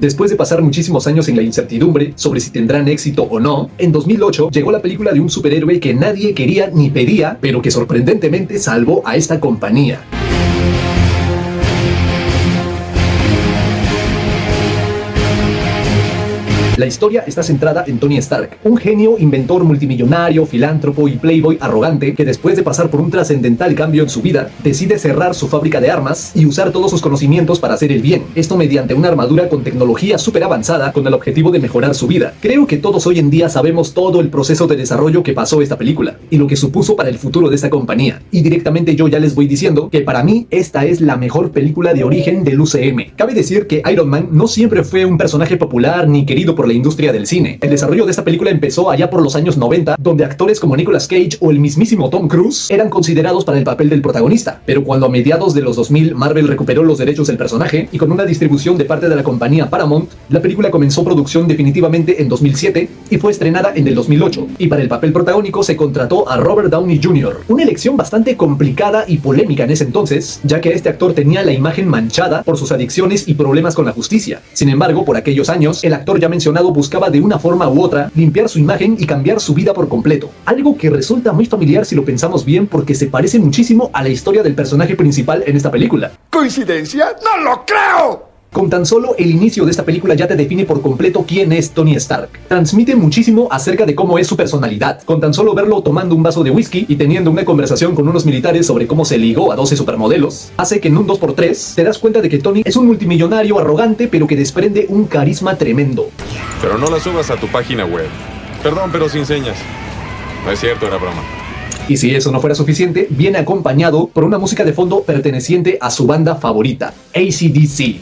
Después de pasar muchísimos años en la incertidumbre sobre si tendrán éxito o no, en 2008 llegó la película de un superhéroe que nadie quería ni pedía, pero que sorprendentemente salvó a esta compañía. La historia está centrada en Tony Stark, un genio, inventor multimillonario, filántropo y playboy arrogante que después de pasar por un trascendental cambio en su vida, decide cerrar su fábrica de armas y usar todos sus conocimientos para hacer el bien. Esto mediante una armadura con tecnología súper avanzada con el objetivo de mejorar su vida. Creo que todos hoy en día sabemos todo el proceso de desarrollo que pasó esta película y lo que supuso para el futuro de esta compañía. Y directamente yo ya les voy diciendo que para mí esta es la mejor película de origen del UCM. Cabe decir que Iron Man no siempre fue un personaje popular ni querido por la industria del cine. El desarrollo de esta película empezó allá por los años 90, donde actores como Nicolas Cage o el mismísimo Tom Cruise eran considerados para el papel del protagonista. Pero cuando a mediados de los 2000 Marvel recuperó los derechos del personaje y con una distribución de parte de la compañía Paramount, la película comenzó producción definitivamente en 2007 y fue estrenada en el 2008. Y para el papel protagónico se contrató a Robert Downey Jr. Una elección bastante complicada y polémica en ese entonces, ya que este actor tenía la imagen manchada por sus adicciones y problemas con la justicia. Sin embargo, por aquellos años, el actor ya mencionado buscaba de una forma u otra limpiar su imagen y cambiar su vida por completo. Algo que resulta muy familiar si lo pensamos bien porque se parece muchísimo a la historia del personaje principal en esta película. ¿Coincidencia? ¡No lo creo! Con tan solo el inicio de esta película ya te define por completo quién es Tony Stark. Transmite muchísimo acerca de cómo es su personalidad. Con tan solo verlo tomando un vaso de whisky y teniendo una conversación con unos militares sobre cómo se ligó a 12 supermodelos, hace que en un 2x3 te das cuenta de que Tony es un multimillonario arrogante pero que desprende un carisma tremendo. Pero no la subas a tu página web. Perdón, pero sin señas. No es cierto, era broma. Y si eso no fuera suficiente, viene acompañado por una música de fondo perteneciente a su banda favorita, AC/DC.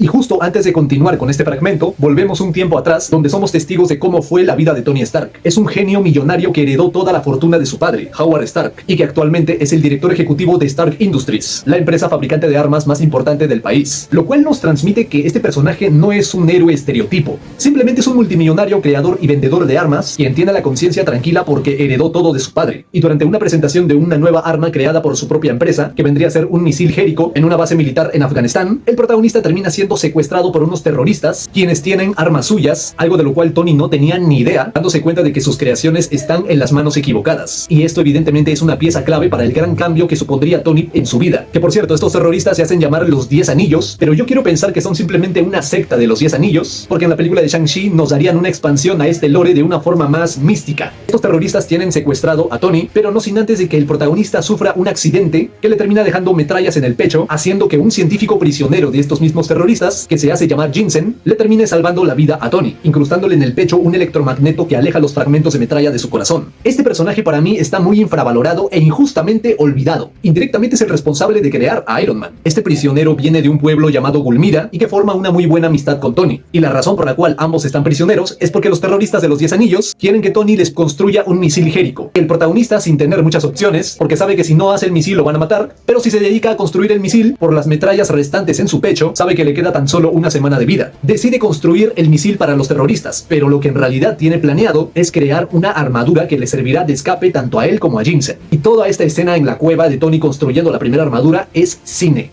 Y justo antes de continuar con este fragmento, volvemos un tiempo atrás donde somos testigos de cómo fue la vida de Tony Stark. Es un genio millonario que heredó toda la fortuna de su padre, Howard Stark, y que actualmente es el director ejecutivo de Stark Industries, la empresa fabricante de armas más importante del país. Lo cual nos transmite que este personaje no es un héroe estereotipo, simplemente es un multimillonario creador y vendedor de armas quien tiene la conciencia tranquila porque heredó todo de su padre. Y durante una presentación de una nueva arma creada por su propia empresa, que vendría a ser un misil Jericho en una base militar en Afganistán, el protagonista termina siendo secuestrado por unos terroristas quienes tienen armas suyas, algo de lo cual Tony no tenía ni idea, dándose cuenta de que sus creaciones están en las manos equivocadas. Y esto evidentemente es una pieza clave para el gran cambio que supondría Tony en su vida. Que por cierto, estos terroristas se hacen llamar los 10 anillos, pero yo quiero pensar que son simplemente una secta de los 10 anillos, porque en la película de Shang-Chi nos darían una expansión a este lore de una forma más mística. Estos terroristas tienen secuestrado a Tony, pero no sin antes de que el protagonista sufra un accidente que le termina dejando metrallas en el pecho, haciendo que un científico prisionero de estos mismos terroristas, que se hace llamar Jensen, le termine salvando la vida a Tony, incrustándole en el pecho un electromagneto que aleja los fragmentos de metralla de su corazón. Este personaje para mí está muy infravalorado e injustamente olvidado. Indirectamente es el responsable de crear a Iron Man. Este prisionero viene de un pueblo llamado Gulmira y que forma una muy buena amistad con Tony. Y la razón por la cual ambos están prisioneros es porque los terroristas de los 10 anillos quieren que Tony les construya un misil Jericho. El protagonista, sin tener muchas opciones, porque sabe que si no hace el misil lo van a matar, pero si se dedica a construir el misil, por las metrallas restantes en su pecho, sabe que le queda tan solo una semana de vida. Decide construir el misil para los terroristas, pero lo que en realidad tiene planeado es crear una armadura que le servirá de escape tanto a él como a Jensen. Y toda esta escena en la cueva de Tony construyendo la primera armadura es cine.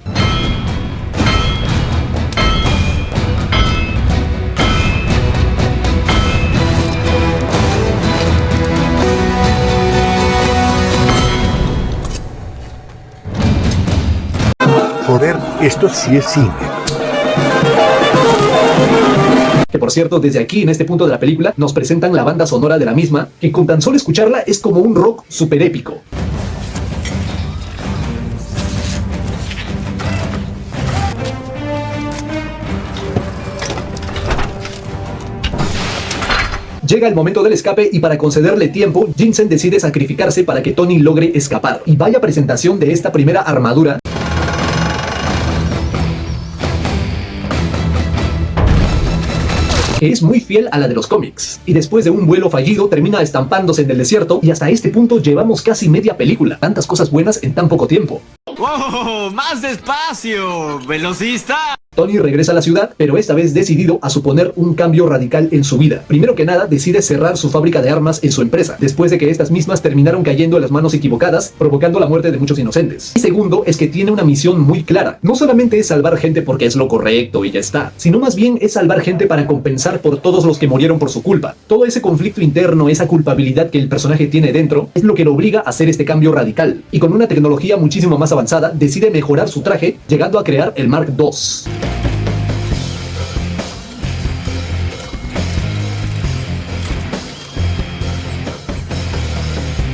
Joder, esto sí es cine. Que por cierto, desde aquí, en este punto de la película, nos presentan la banda sonora de la misma, que con tan solo escucharla es como un rock super épico. Llega el momento del escape y para concederle tiempo, Jensen decide sacrificarse para que Tony logre escapar. Y vaya presentación de esta primera armadura. Que es muy fiel a la de los cómics. Y después de un vuelo fallido, termina estampándose en el desierto y hasta este punto llevamos casi media película. Tantas cosas buenas en tan poco tiempo. ¡Wow! ¡Más despacio, velocista! Tony regresa a la ciudad, pero esta vez decidido a suponer un cambio radical en su vida. Primero que nada, decide cerrar su fábrica de armas en su empresa, después de que estas mismas terminaron cayendo en las manos equivocadas, provocando la muerte de muchos inocentes. Y segundo, es que tiene una misión muy clara. No solamente es salvar gente porque es lo correcto y ya está, sino más bien es salvar gente para compensar por todos los que murieron por su culpa. Todo ese conflicto interno, esa culpabilidad que el personaje tiene dentro, es lo que lo obliga a hacer este cambio radical. Y con una tecnología muchísimo más avanzada, decide mejorar su traje, llegando a crear el Mark II.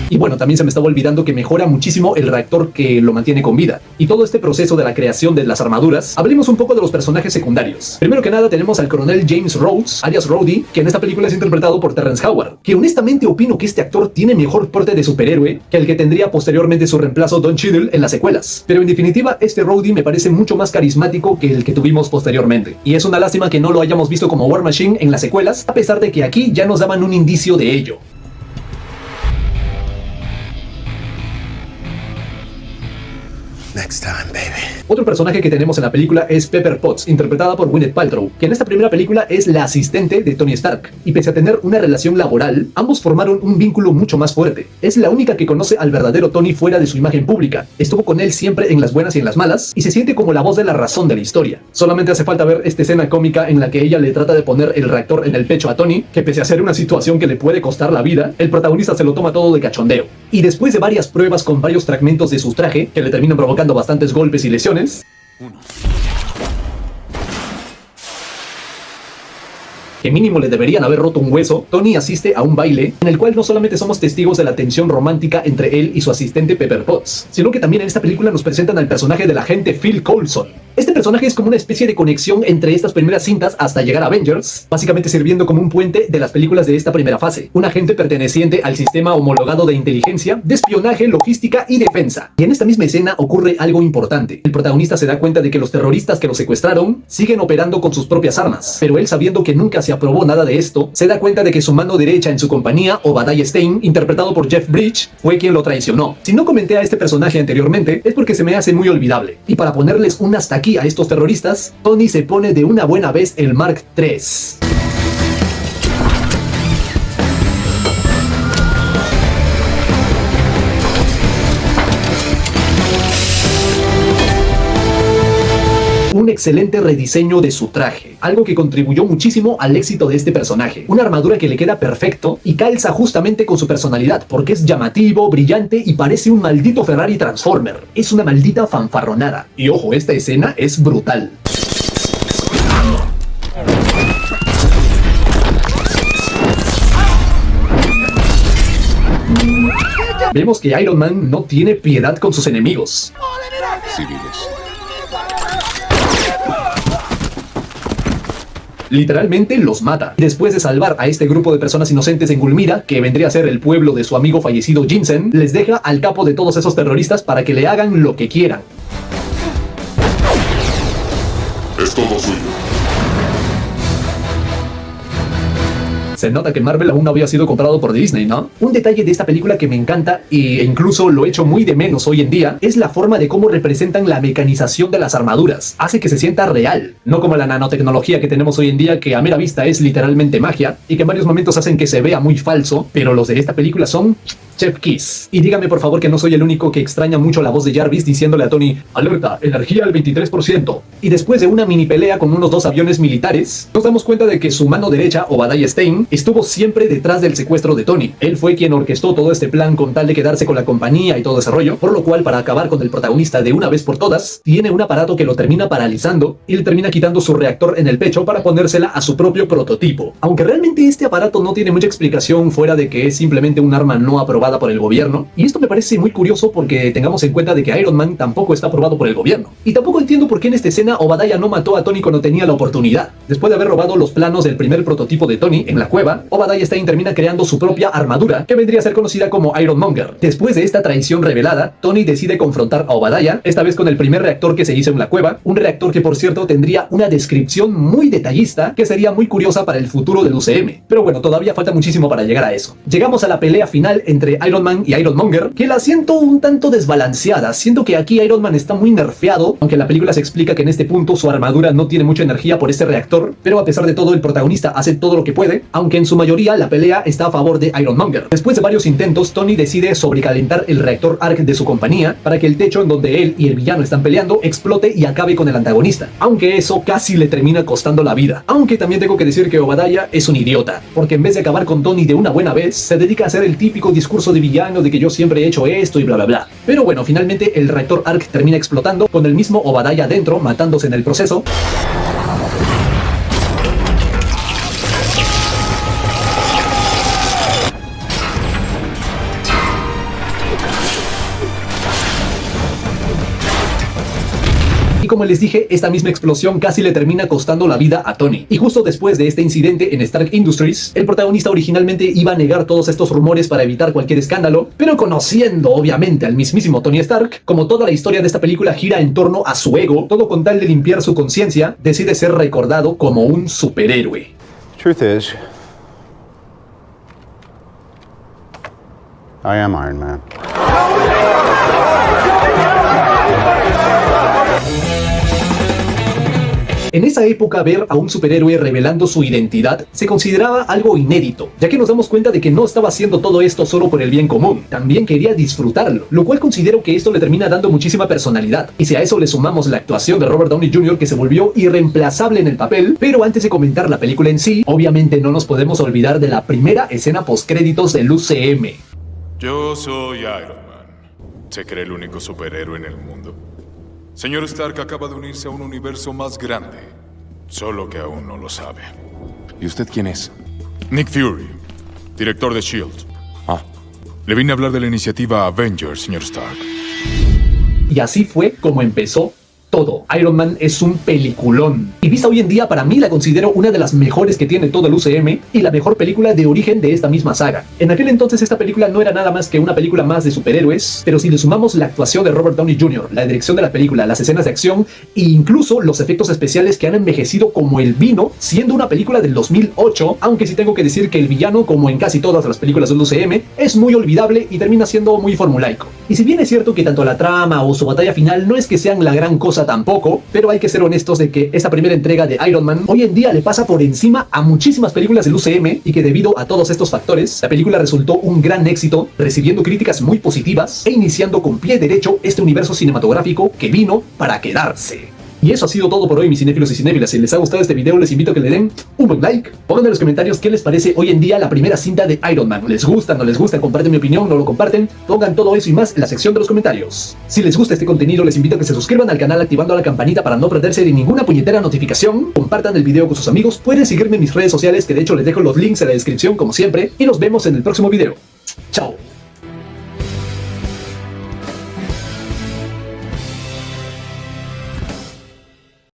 Y bueno, también se me estaba olvidando que mejora muchísimo el reactor que lo mantiene con vida. Y todo este proceso de la creación de las armaduras, hablemos un poco de los personajes secundarios. Primero que nada tenemos al coronel James Rhodes, alias Rhodey, que en esta película es interpretado por Terrence Howard, que honestamente opino que este actor tiene mejor porte de superhéroe que el que tendría posteriormente su reemplazo Don Cheadle en las secuelas. Pero en definitiva, este Rhodey me parece mucho más carismático que el que tuvimos posteriormente. Y es una lástima que no lo hayamos visto como War Machine en las secuelas, a pesar de que aquí ya nos daban un indicio de ello. Next time, baby. Otro personaje que tenemos en la película es Pepper Potts, interpretada por Gwyneth Paltrow, que en esta primera película es la asistente de Tony Stark, y pese a tener una relación laboral, ambos formaron un vínculo mucho más fuerte. Es la única que conoce al verdadero Tony fuera de su imagen pública, estuvo con él siempre en las buenas y en las malas, y se siente como la voz de la razón de la historia. Solamente hace falta ver esta escena cómica en la que ella le trata de poner el reactor en el pecho a Tony, que pese a ser una situación que le puede costar la vida, el protagonista se lo toma todo de cachondeo. Y después de varias pruebas con varios fragmentos de su traje, que le terminan provocando bastantes golpes y lesiones, que mínimo le deberían haber roto un hueso, Tony asiste a un baile en el cual no solamente somos testigos de la tensión romántica entre él y su asistente Pepper Potts, sino que también en esta película nos presentan al personaje del agente Phil Coulson. Este personaje es como una especie de conexión entre estas primeras cintas hasta llegar a Avengers, básicamente sirviendo como un puente de las películas de esta primera fase. Un agente perteneciente al sistema homologado de inteligencia, de espionaje, logística y defensa. Y en esta misma escena ocurre algo importante. El protagonista se da cuenta de que los terroristas que lo secuestraron siguen operando con sus propias armas, pero él, sabiendo que nunca se aprobó nada de esto, se da cuenta de que su mano derecha en su compañía, Obadiah Stane, interpretado por Jeff Bridges, fue quien lo traicionó. Si no comenté a este personaje anteriormente, es porque se me hace muy olvidable. Y para ponerles un hasta aquí a estos terroristas, Tony se pone de una buena vez el Mark III. Un excelente rediseño de su traje, algo que contribuyó muchísimo al éxito de este personaje. Una armadura que le queda perfecto y calza justamente con su personalidad, porque es llamativo, brillante y parece un maldito Ferrari Transformer. Es una maldita fanfarronada. Y ojo, esta escena es brutal. Vemos que Iron Man no tiene piedad con sus enemigos Civiles. Literalmente los mata. Después de salvar a este grupo de personas inocentes en Gulmira, que vendría a ser el pueblo de su amigo fallecido Jensen, les deja al capo de todos esos terroristas para que le hagan lo que quieran. Es todo suyo. Se nota que Marvel aún no había sido comprado por Disney, ¿no? Un detalle de esta película que me encanta, e incluso lo echo muy de menos hoy en día, es la forma de cómo representan la mecanización de las armaduras. Hace que se sienta real, no como la nanotecnología que tenemos hoy en día, que a mera vista es literalmente magia, y que en varios momentos hacen que se vea muy falso, pero los de esta película son Chef Kiss. Y dígame por favor que no soy el único que extraña mucho la voz de Jarvis diciéndole a Tony: alerta, energía al 23%. Y después de una mini pelea con unos 2 aviones militares, nos damos cuenta de que su mano derecha, Obadiah Stane, estuvo siempre detrás del secuestro de Tony. Él fue quien orquestó todo este plan con tal de quedarse con la compañía y todo ese rollo, por lo cual, para acabar con el protagonista de una vez por todas, tiene un aparato que lo termina paralizando y le termina quitando su reactor en el pecho para ponérsela a su propio prototipo. Aunque realmente este aparato no tiene mucha explicación fuera de que es simplemente un arma no aprobada por el gobierno, y esto me parece muy curioso porque tengamos en cuenta de que Iron Man tampoco está aprobado por el gobierno. Y tampoco entiendo por qué en esta escena Obadiah no mató a Tony cuando tenía la oportunidad. Después de haber robado los planos del primer prototipo de Tony en la cueva, Obadiah Stane termina creando su propia armadura, que vendría a ser conocida como Iron Monger. Después de esta traición revelada, Tony decide confrontar a Obadiah, esta vez con el primer reactor que se hizo en la cueva, un reactor que por cierto tendría una descripción muy detallista que sería muy curiosa para el futuro del UCM. Pero bueno, todavía falta muchísimo para llegar a eso. Llegamos a la pelea final entre de Iron Man y Ironmonger, que la siento un tanto desbalanceada. Siento que aquí Iron Man está muy nerfeado, aunque en la película se explica que en este punto su armadura no tiene mucha energía por este reactor, pero a pesar de todo el protagonista hace todo lo que puede, aunque en su mayoría la pelea está a favor de Ironmonger. Después de varios intentos, Tony decide sobrecalentar el reactor Arc de su compañía para que el techo en donde él y el villano están peleando explote y acabe con el antagonista, aunque eso casi le termina costando la vida. Aunque también tengo que decir que Obadiah es un idiota, porque en vez de acabar con Tony de una buena vez, se dedica a hacer el típico discurso de villano de que yo siempre he hecho esto y bla bla bla. Pero bueno, finalmente el reactor Arc termina explotando con el mismo Obadiah dentro, matándose en el proceso. Y como les dije, esta misma explosión casi le termina costando la vida a Tony. Y justo después de este incidente en Stark Industries, el protagonista originalmente iba a negar todos estos rumores para evitar cualquier escándalo, pero conociendo obviamente al mismísimo Tony Stark, como toda la historia de esta película gira en torno a su ego, todo con tal de limpiar su conciencia, decide ser recordado como un superhéroe. Truth is, I am Iron Man. En esa época, ver a un superhéroe revelando su identidad se consideraba algo inédito, ya que nos damos cuenta de que no estaba haciendo todo esto solo por el bien común, también quería disfrutarlo, lo cual considero que esto le termina dando muchísima personalidad. Y si a eso le sumamos la actuación de Robert Downey Jr., que se volvió irreemplazable en el papel. Pero antes de comentar la película en sí, obviamente no nos podemos olvidar de la primera escena postcréditos del UCM. Yo soy Iron Man. Se cree el único superhéroe en el mundo. Señor Stark acaba de unirse a un universo más grande, solo que aún no lo sabe. ¿Y usted quién es? Nick Fury, director de S.H.I.E.L.D. Ah, Le vine a hablar de la iniciativa Avengers, señor Stark. Y así fue como empezó todo. Iron Man es un peliculón. Y vista hoy en día, para mí la considero una de las mejores que tiene todo el UCM y la mejor película de origen de esta misma saga. En aquel entonces esta película no era nada más que una película más de superhéroes, pero si le sumamos la actuación de Robert Downey Jr., la dirección de la película, las escenas de acción e incluso los efectos especiales que han envejecido como el vino, siendo una película del 2008, aunque sí tengo que decir que el villano, como en casi todas las películas del UCM, es muy olvidable y termina siendo muy formulaico. Y si bien es cierto que tanto la trama o su batalla final no es que sean la gran cosa tampoco, pero hay que ser honestos de que esta primera entrega de Iron Man hoy en día le pasa por encima a muchísimas películas del UCM y que debido a todos estos factores, la película resultó un gran éxito, recibiendo críticas muy positivas e iniciando con pie derecho este universo cinematográfico que vino para quedarse. Y eso ha sido todo por hoy, mis cinéfilos y cinéfilas. Si les ha gustado este video, les invito a que le den un buen like. Pongan en los comentarios qué les parece hoy en día la primera cinta de Iron Man. ¿Les gusta? ¿No les gusta? ¿Comparten mi opinión? ¿No lo comparten? Pongan todo eso y más en la sección de los comentarios. Si les gusta este contenido, les invito a que se suscriban al canal activando la campanita para no perderse de ninguna puñetera notificación. Compartan el video con sus amigos. Pueden seguirme en mis redes sociales, que de hecho les dejo los links en la descripción como siempre. Y nos vemos en el próximo video. Chao.